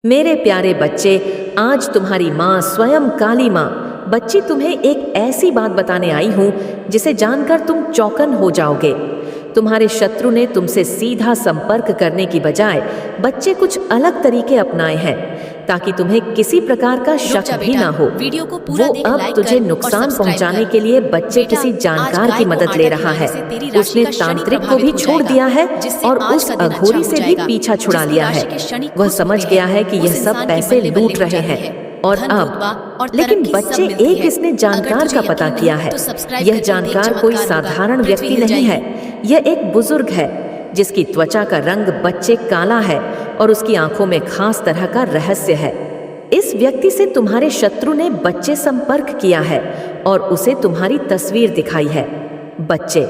मेरे प्यारे बच्चे, आज तुम्हारी माँ स्वयं काली माँ बच्ची तुम्हें एक ऐसी बात बताने आई हूँ जिसे जानकर तुम चौकन हो जाओगे। तुम्हारे शत्रु ने तुमसे सीधा संपर्क करने की बजाय बच्चे कुछ अलग तरीके अपनाए हैं ताकि तुम्हें किसी प्रकार का शक भी ना हो। वो अब तुझे नुकसान पहुंचाने के लिए बच्चे किसी जानकार की मदद ले रहा है। उसने तांत्रिक को भी छोड़ दिया है और उस अघोरी से भी पीछा छुड़ा लिया है। वह समझ गया है कि यह सब पैसे लूट रहे हैं और अब लेकिन बच्चे एक इसने जानकार का पता किया है। यह जानकार कोई साधारण व्यक्ति नहीं है, यह एक बुजुर्ग है जिसकी त्वचा का रंग बच्चे काला है और उसकी आंखों में खास तरह का रहस्य है। इस व्यक्ति से तुम्हारे शत्रु ने बच्चे संपर्क किया है और उसे तुम्हारी तस्वीर दिखाई है। बच्चे,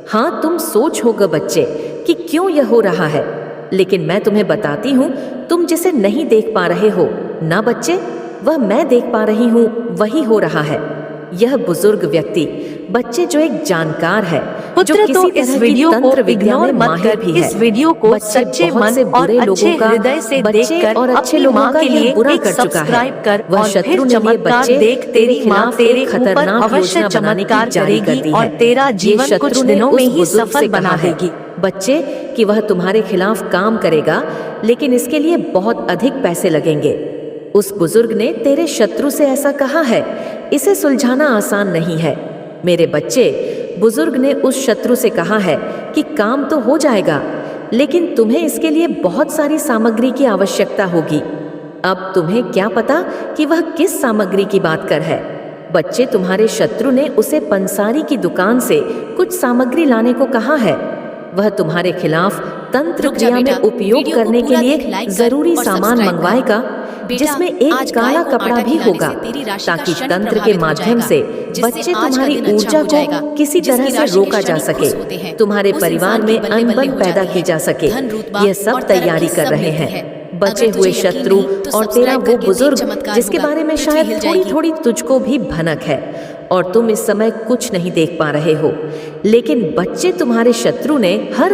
हाँ, तुम सोच होगा बच्चे कि क्यों यह हो रहा है, लेकिन मैं तुम्हें बताती हूँ, तुम जिसे नहीं देख पा रहे हो ना बच्चे, वह मैं देख पा रही हूँ, वही हो रहा है। यह बुजुर्ग व्यक्ति बच्चे जो एक जानकार है, जो किसी इस वीडियो को इग्नोर मत कर, भी है। इस वीडियो को सच्चे मन और अच्छे हृदय से देखकर और अच्छे अपनी लोगों माँ का के लिए बुरा एक कर चुका है। सब्सक्राइब कर वह और शत्रु फिर ने ये चमत्कार बच्चे देख तेरी माँ तेरे ऊपर अवश्य चमत्कार करेगी और तेरा जीवन कुछ दिनों में ही सफल बना देगी। बच्चे कि वह तुम्हारे खिलाफ काम करेगा, लेकिन इसके लिए बहुत अधिक पैसे लगेंगे। उस बुजुर्ग ने तेरे शत्रु से ऐसा कहा है, इसे सुलझाना आसान नहीं है। मेरे बच्चे, बुजुर्ग ने उस शत्रु से कहा है कि काम तो हो जाएगा, लेकिन तुम्हें इसके लिए बहुत सारी सामग्री की आवश्यकता होगी। अब तुम्हें क्या पता कि वह किस सामग्री की बात कर है। बच्चे, तुम्हारे शत्रु ने उसे पंसारी की दुकान से कुछ सामग्री लाने को कहा है। वह तुम्हारे खिलाफ तंत्र क्रिया में उपयोग करने के लिए जरूरी सामान मंगवाएगा, जिसमें एक काला कपड़ा भी होगा, ताकि तंत्र के माध्यम से बच्चे तुम्हारी ऊर्जा को किसी तरह से रोका जा सके, तुम्हारे परिवार में अनबन पैदा की जा सके। यह सब तैयारी कर रहे हैं बचे हुए शत्रु और तेरा वो बुजुर्ग जिसके बारे में शायद थोड़ी थोड़ी तुझको भी भनक है और तुम इस समय कुछ नहीं देख पा रहे हो। लेकिन बच्चे, तुम्हारे शत्रु ने हर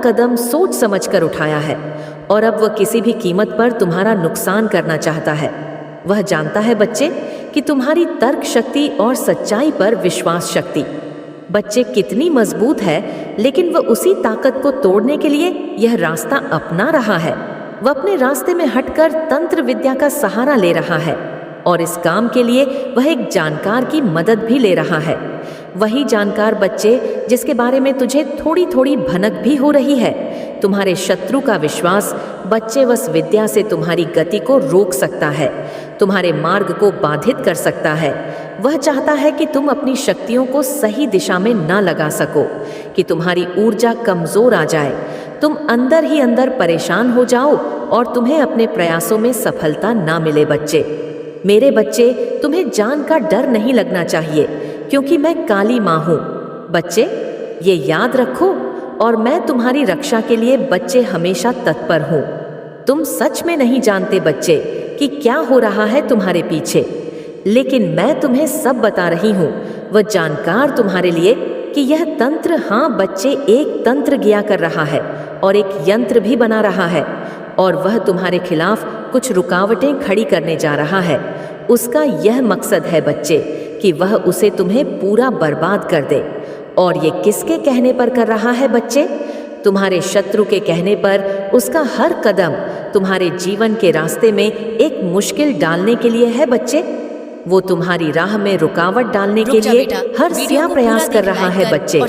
कदम सोच समझ कर उठाया है और अब वह किसी भी कीमत पर तुम्हारा नुकसान करना चाहता है। वह जानता है बच्चे कि तुम्हारी तर्क शक्ति और सच्चाई पर विश्वास शक्ति बच्चे कितनी मजबूत है, लेकिन वह उसी ताकत को तोड़ने के लिए यह रास्ता अपना रहा है। वह अपने रास्ते में हटकर तंत्र विद्या का सहारा ले रहा है और इस काम के लिए वह एक जानकार की मदद भी ले रहा है। वही जानकार बच्चे जिसके बारे में तुझे थोड़ी थोड़ी भनक भी हो रही है। तुम्हारे शत्रु का विश्वास बच्चे वस विद्या से तुम्हारी गति को रोक सकता है, तुम्हारे मार्ग को बाधित कर सकता है। वह चाहता है कि तुम अपनी शक्तियों को सही दिशा में ना लगा सको, कि तुम्हारी ऊर्जा कमजोर आ जाए, तुम अंदर ही अंदर परेशान हो जाओ और तुम्हें अपने प्रयासों में सफलता ना मिले। बच्चे, मेरे बच्चे, तुम्हें जान का डर नहीं लगना चाहिए, क्योंकि मैं काली माँ हूँ। बच्चे, ये याद रखो, और मैं तुम्हारी रक्षा के लिए बच्चे हमेशा तत्पर हूँ। तुम सच में नहीं जानते बच्चे कि क्या हो रहा है तुम्हारे पीछे, लेकिन मैं तुम्हें सब बता रही हूँ। वह जानकार तुम्हारे लिए कि यह तंत्र, हाँ बच्चे, एक तंत्र गिया कर रहा है और एक यंत्र भी बना रहा है, और वह तुम्हारे खिलाफ कुछ रुकावटें खड़ी करने जा रहा है। उसका यह मकसद है बच्चे कि वह उसे तुम्हें पूरा बर्बाद कर दे। और ये किसके कहने पर कर रहा है बच्चे? तुम्हारे शत्रु के कहने पर। उसका हर कदम तुम्हारे जीवन के रास्ते में एक मुश्किल डालने के लिए है बच्चे। वो तुम्हारी राह में रुकावट डालने के लिए हर सिया प्रयास कर रहा है बच्चे,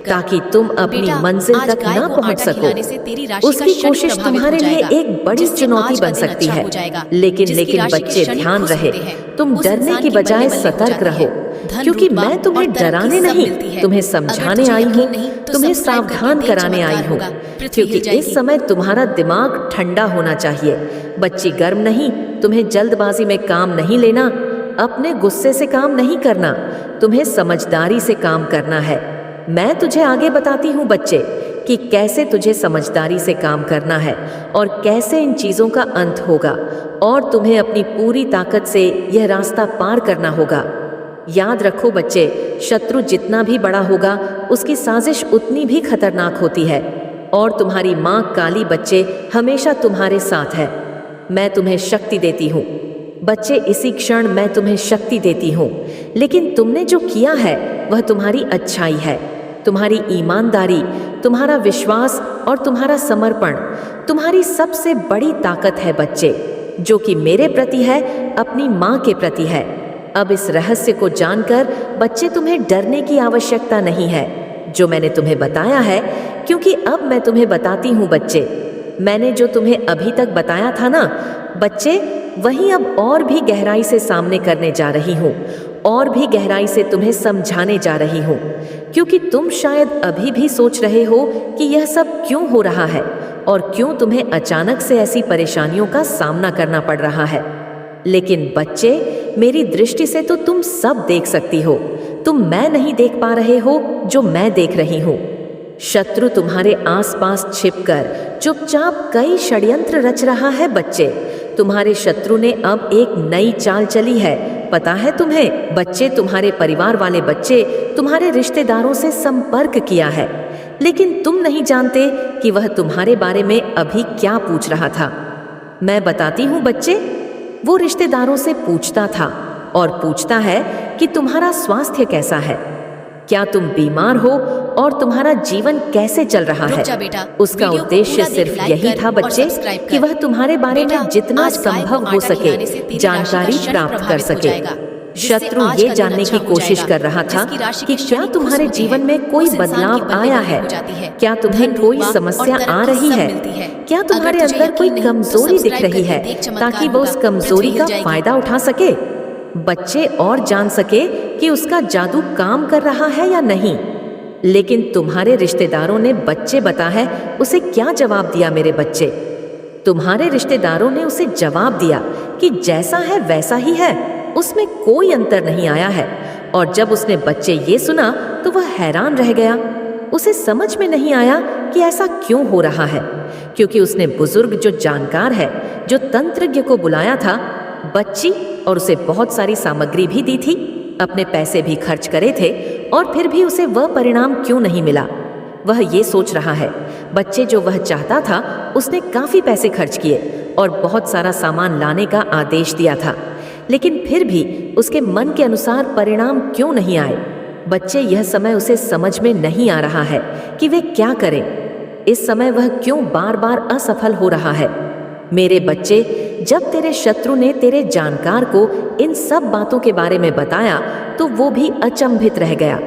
ताकि तुम अपनी मंजिल तक ना पहुंच सको। उसकी कोशिश तुम्हारे लिए एक बड़ी चुनौती बन सकती है, लेकिन बच्चे, ध्यान रहे, तुम डरने की बजाय सतर्क रहो, क्योंकि मैं तुम्हें डराने नहीं, तुम्हें समझाने आई हूँ, तुम्हें सावधान कराने आई हूँ। क्योंकि इस समय तुम्हारा दिमाग ठंडा होना चाहिए बच्ची, गर्म नहीं। तुम्हें जल्दबाजी में काम नहीं लेना, अपने गुस्से से काम नहीं करना, तुम्हें समझदारी से काम करना है। मैं तुझे आगे बताती हूँ बच्चे कि कैसे तुझे समझदारी से काम करना है और कैसे इन चीज़ों का अंत होगा, और तुम्हें अपनी पूरी ताकत से यह रास्ता पार करना होगा। याद रखो बच्चे, शत्रु जितना भी बड़ा होगा, उसकी साजिश उतनी भी खतरनाक होती है, और तुम्हारी माँ काली बच्चे हमेशा तुम्हारे साथ है। मैं तुम्हें शक्ति देती हूँ। बच्चे, इसी क्षण मैं तुम्हें शक्ति देती हूँ, लेकिन तुमने जो किया है वह तुम्हारी अच्छाई है। तुम्हारी ईमानदारी, तुम्हारा विश्वास और तुम्हारा समर्पण तुम्हारी सबसे बड़ी ताकत है बच्चे, जो कि मेरे प्रति है, अपनी माँ के प्रति है। अब इस रहस्य को जानकर बच्चे तुम्हें डरने की आवश्यकता नहीं है जो मैंने तुम्हें बताया है, क्योंकि अब मैं तुम्हें बताती हूँ बच्चे। मैंने जो तुम्हें अभी तक बताया था ना बच्चे, वही अब और भी गहराई से सामने करने जा रही हूँ, और भी गहराई से तुम्हें समझाने जा रही हूँ, क्योंकि तुम शायद अभी भी सोच रहे हो कि यह सब क्यों हो रहा है और क्यों तुम्हें अचानक से ऐसी परेशानियों का सामना करना पड़ रहा है। लेकिन बच्चे, मेरी दृष्टि से तो तुम सब देख सकती हो। तुम मैं नहीं देख पा रहे हो जो मैं देख रही हूँ। शत्रु तुम्हारे आसपास छिपकर चुपचाप कई षड्यंत्र रच रहा है बच्चे। तुम्हारे शत्रु ने अब एक नई चाल चली है, पता है तुम्हें बच्चे? तुम्हारे परिवार वाले बच्चे तुम्हारे रिश्तेदारों से संपर्क किया है, लेकिन तुम नहीं जानते कि वह तुम्हारे बारे में अभी क्या पूछ रहा था। मैं बताती हूँ बच्चे। वो रिश्तेदारों से पूछता था और पूछता है कि तुम्हारा स्वास्थ्य कैसा है, क्या तुम बीमार हो और तुम्हारा जीवन कैसे चल रहा है। बेटा, उसका उद्देश्य सिर्फ यही था बच्चे कि वह तुम्हारे बारे में जितना संभव हो सके जानकारी प्राप्त कर सके। शत्रु ये जानने की कोशिश कर रहा था कि क्या तुम्हारे जीवन में कोई बदलाव आया है, क्या तुम्हें कोई समस्या आ रही है, क्या तुम्हारे अंदर कोई कमजोरी दिख रही है, ताकि वो उस कमजोरी का फायदा उठा सके बच्चे, और जान सके कि उसका जादू काम कर रहा है या नहीं। लेकिन तुम्हारे रिश्तेदारों ने बच्चे बता है उसे क्या जवाब दिया मेरे बच्चे? तुम्हारे रिश्तेदारों ने उसे जवाब दिया कि जैसा है वैसा ही है, उसमें कोई अंतर नहीं आया है। और जब उसने बच्चे ये सुना तो वह हैरान रह गया। उसे समझ में नहीं आया कि ऐसा क्यों हो रहा है, क्योंकि उसने बुजुर्ग जो जानकार है, जो तंत्रज्ञ को बुलाया था बच्ची, और उसे बहुत सारी सामग्री भी दी थी, अपने पैसे भी खर्च करे थे, और फिर भी उसे वह परिणाम क्यों नहीं मिला। वह ये सोच रहा है बच्चे, जो वह चाहता था उसने काफी पैसे खर्च किए और बहुत सारा सामान लाने का आदेश दिया था, लेकिन फिर भी उसके मन के अनुसार परिणाम क्यों नहीं आए। बच्चे, यह समय उसे समझ में नहीं आ रहा है कि वे क्या करें। इस समय वह क्यों बार बार असफल हो रहा है। मेरे बच्चे, जब तेरे शत्रु ने तेरे जानकार को इन सब बातों के बारे में बताया तो वो भी अचंभित रह गया।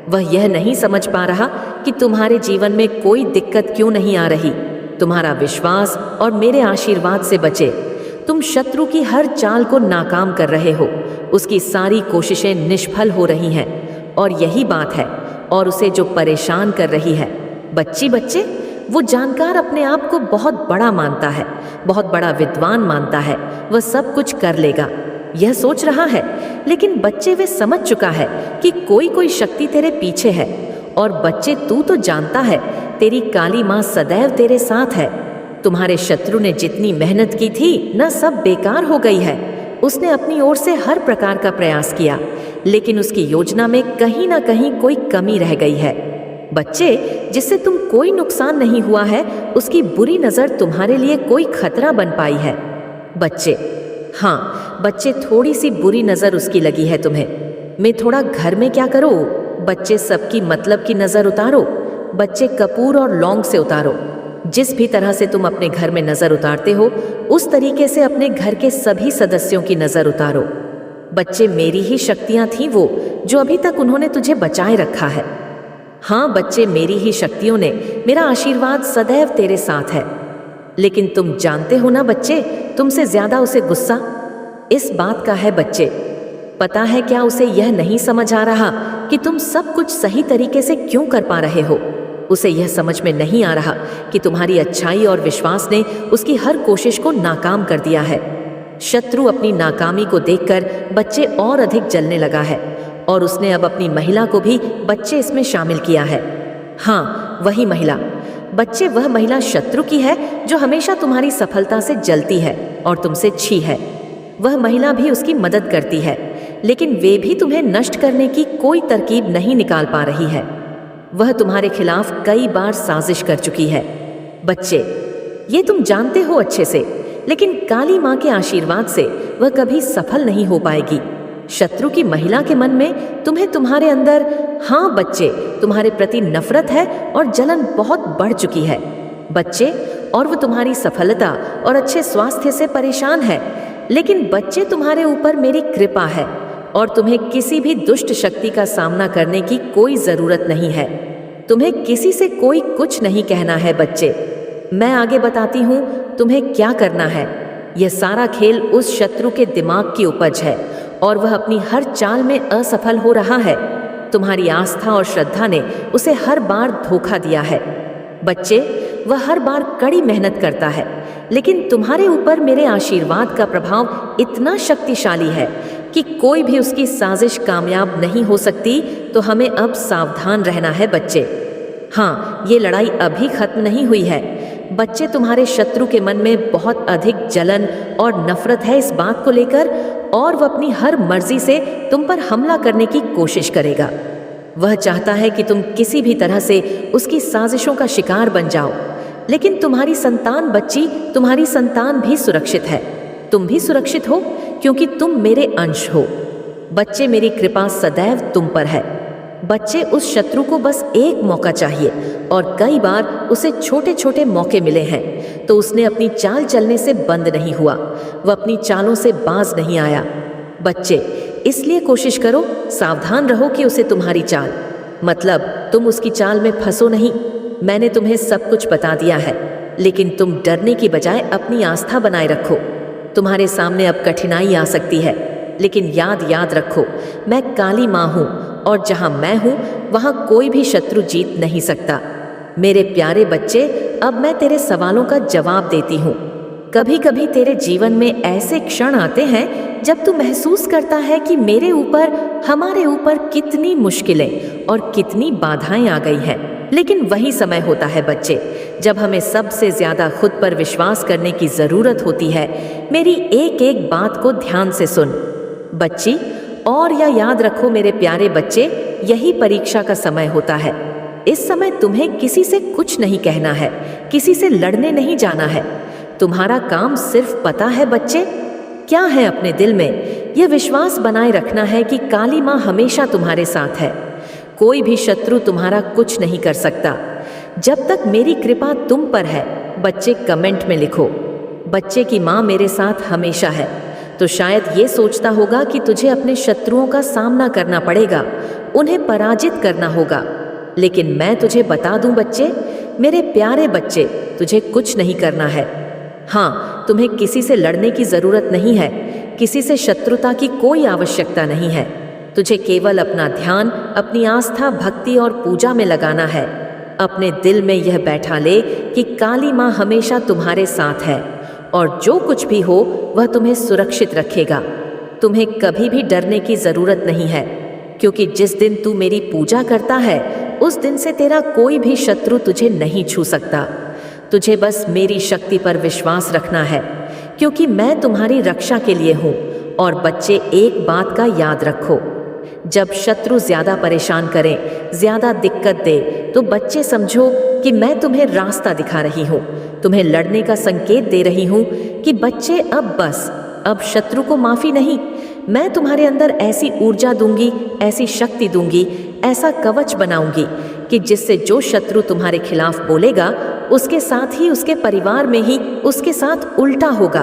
वह यह नहीं समझ पा रहा कि तुम्हारे जीवन में कोई दिक्कत क्यों नहीं आ रही। तुम्हारा विश्वास और मेरे आशीर्वाद से बचे। तुम शत्रु की हर चाल को नाकाम कर रहे हो, उसकी सारी कोशिशें निष्फल हो रही हैं, और यही बात है और उसे जो परेशान कर रही है। बच्चे, वो जानकार अपने आप को बहुत बड़ा मानता है, बहुत बड़ा विद्वान मानता है, वह सब कुछ कर लेगा, यह सोच रहा है। लेकिन बच्चे, वे समझ चुका है कि कोई शक्ति तेरे पीछे है। और बच्चे, तू तो जानता है तेरी काली माँ सदैव तेरे साथ है। तुम्हारे शत्रु ने जितनी मेहनत की थी न, सब बेकार हो गई है। उसने अपनी ओर से हर प्रकार का प्रयास किया, लेकिन उसकी योजना में कहीं ना कहीं कोई कमी रह गई है। बच्चे, जिससे तुम कोई नुकसान नहीं हुआ है, उसकी बुरी नज़र तुम्हारे लिए कोई खतरा बन पाई है। बच्चे, हाँ बच्चे, थोड़ी सी बुरी नज़र उसकी लगी है तुम्हें। मैं थोड़ा घर में क्या करो बच्चे, सबकी मतलब की नज़र उतारो बच्चे, कपूर और लौंग से उतारो। जिस भी तरह से तुम अपने घर में नज़र उतारते हो, उस तरीके से अपने घर के सभी सदस्यों की नज़र उतारो। बच्चे, मेरी ही शक्तियाँ थीं वो जो अभी तक उन्होंने तुझे बचाए रखा है। हाँ बच्चे, मेरी ही शक्तियों ने, मेरा आशीर्वाद सदैव तेरे साथ है। लेकिन तुम जानते हो ना बच्चे, तुमसे ज्यादा उसे गुस्सा इस बात का है बच्चे। पता है क्या, उसे यह नहीं समझ आ रहा कि तुम सब कुछ सही तरीके से क्यों कर पा रहे हो। उसे यह समझ में नहीं आ रहा कि तुम्हारी अच्छाई और विश्वास ने उसकी हर कोशिश को नाकाम कर दिया है। शत्रु अपनी नाकामी को देखकर बच्चे और अधिक जलने लगा है, और उसने अब अपनी महिला को भी बच्चे इसमें शामिल किया है। हाँ, वही महिला बच्चे, वह महिला शत्रु की है जो हमेशा तुम्हारी सफलता से जलती है और तुमसे छी है। वह महिला भी उसकी मदद करती है, लेकिन वे भी तुम्हें नष्ट करने की कोई तरकीब नहीं निकाल पा रही है। वह तुम्हारे खिलाफ कई बार साजिश कर चुकी है। बच्चे, ये तुम जानते हो अच्छे से, लेकिन काली माँ के आशीर्वाद से वह कभी सफल नहीं हो पाएगी। शत्रु की महिला के मन में तुम्हारे अंदर, हाँ बच्चे, तुम्हारे प्रति नफरत है और जलन बहुत बढ़ चुकी है बच्चे, और वो तुम्हारी सफलता और अच्छे स्वास्थ्य से परेशान है। लेकिन बच्चे, तुम्हारे ऊपर मेरी कृपा है और तुम्हें किसी भी दुष्ट शक्ति का सामना करने की कोई जरूरत नहीं है। तुम्हें किसी से कोई कुछ नहीं कहना है बच्चे। मैं आगे बताती हूँ तुम्हें क्या करना है। यह सारा खेल उस शत्रु के दिमाग की उपज है और वह अपनी हर चाल में असफल हो रहा है। तुम्हारी आस्था और श्रद्धा ने उसे हर बार धोखा दिया है बच्चे। वह हर बार कड़ी मेहनत करता है, लेकिन तुम्हारे ऊपर मेरे आशीर्वाद का प्रभाव इतना शक्तिशाली है कि कोई भी उसकी साजिश कामयाब नहीं हो सकती। तो हमें अब सावधान रहना है बच्चे। हाँ, ये लड़ाई अभी खत्म नहीं हुई है बच्चे। तुम्हारे शत्रु के मन में बहुत अधिक जलन और नफरत है इस बात को लेकर, और वह अपनी हर मर्जी से तुम पर हमला करने की कोशिश करेगा। वह चाहता है कि तुम किसी भी तरह से उसकी साजिशों का शिकार बन जाओ। लेकिन तुम्हारी संतान बच्ची, तुम्हारी संतान भी सुरक्षित है। तुम भी सुरक्षित हो क्योंकि तुम मेरे अंश हो बच्चे। मेरी कृपा सदैव तुम पर है बच्चे। उस शत्रु को बस एक मौका चाहिए, और कई बार उसे छोटे छोटे मौके मिले हैं, तो उसने अपनी चाल चलने से बंद नहीं हुआ। वह अपनी चालों से बाज नहीं आया बच्चे। इसलिए कोशिश करो, सावधान रहो कि उसे तुम्हारी चाल, मतलब तुम उसकी चाल में फंसो नहीं। मैंने तुम्हें सब कुछ बता दिया है, लेकिन तुम डरने की बजाय अपनी आस्था बनाए रखो। तुम्हारे सामने अब कठिनाई आ सकती है, लेकिन याद रखो, मैं काली माँ हूँ, और जहाँ मैं हूँ वहाँ कोई भी शत्रु जीत नहीं सकता। मेरे प्यारे बच्चे, अब मैं तेरे सवालों का जवाब देती हूँ। कभी कभी तेरे जीवन में ऐसे क्षण आते हैं जब तू महसूस करता है कि मेरे ऊपर, हमारे ऊपर कितनी मुश्किलें और कितनी बाधाएं आ गई हैं। लेकिन वही समय होता है बच्चे जब हमें सबसे ज्यादा खुद पर विश्वास करने की जरूरत होती है। मेरी एक एक बात को ध्यान से सुन बच्ची, और यह याद रखो मेरे प्यारे बच्चे, यही परीक्षा का समय होता है। इस समय तुम्हें किसी से कुछ नहीं कहना है, किसी से लड़ने नहीं जाना है। तुम्हारा काम सिर्फ पता है बच्चे क्या है अपने दिल में, यह विश्वास बनाए रखना है कि काली माँ हमेशा तुम्हारे साथ है। कोई भी शत्रु तुम्हारा कुछ नहीं कर सकता जब तक मेरी कृपा तुम पर है। बच्चे कमेंट में लिखो, बच्चे की माँ मेरे साथ हमेशा है। तो शायद ये सोचता होगा कि तुझे अपने शत्रुओं का सामना करना पड़ेगा, उन्हें पराजित करना होगा। लेकिन मैं तुझे बता दूं बच्चे, मेरे प्यारे बच्चे, तुझे कुछ नहीं करना है। हाँ, तुम्हें किसी से लड़ने की जरूरत नहीं है, किसी से शत्रुता की कोई आवश्यकता नहीं है। तुझे केवल अपना ध्यान, अपनी आस्था, भक्ति और पूजा में लगाना है। अपने दिल में यह बैठा ले कि काली माँ हमेशा तुम्हारे साथ है, और जो कुछ भी हो वह तुम्हें सुरक्षित रखेगा। तुम्हें कभी भी डरने की जरूरत नहीं है, क्योंकि जिस दिन तू मेरी पूजा करता है उस दिन से तेरा कोई भी शत्रु तुझे नहीं छू सकता। तुझे बस मेरी शक्ति पर विश्वास रखना है, क्योंकि मैं तुम्हारी रक्षा के लिए हूँ। और बच्चे, एक बात का याद रखो, जब शत्रु ज्यादा परेशान करे, ज्यादा दिक्कत दे, तो बच्चे समझो कि मैं तुम्हें रास्ता दिखा रही हूँ, तुम्हें लड़ने का संकेत दे रही हूँ कि बच्चे अब बस, अब शत्रु को माफी नहीं। मैं तुम्हारे अंदर ऐसी ऊर्जा दूंगी, ऐसी शक्ति दूंगी, ऐसा कवच बनाऊंगी कि जिससे जो शत्रु तुम्हारे खिलाफ बोलेगा उसके साथ ही, उसके परिवार में ही उसके साथ उल्टा होगा।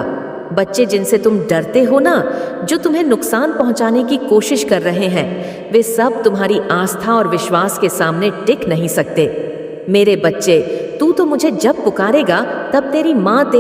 बच्चे, जिनसे तुम डरते हो ना, जो तुम्हें नुकसान पहुंचाने की कोशिश कर रहे हैं, वे सब तुम्हारी आस्था और विश्वास के सामने टिक नहीं सकते। मेरे बच्चे, तू तो मुझे जब पुकारेगा तब तेरी माँ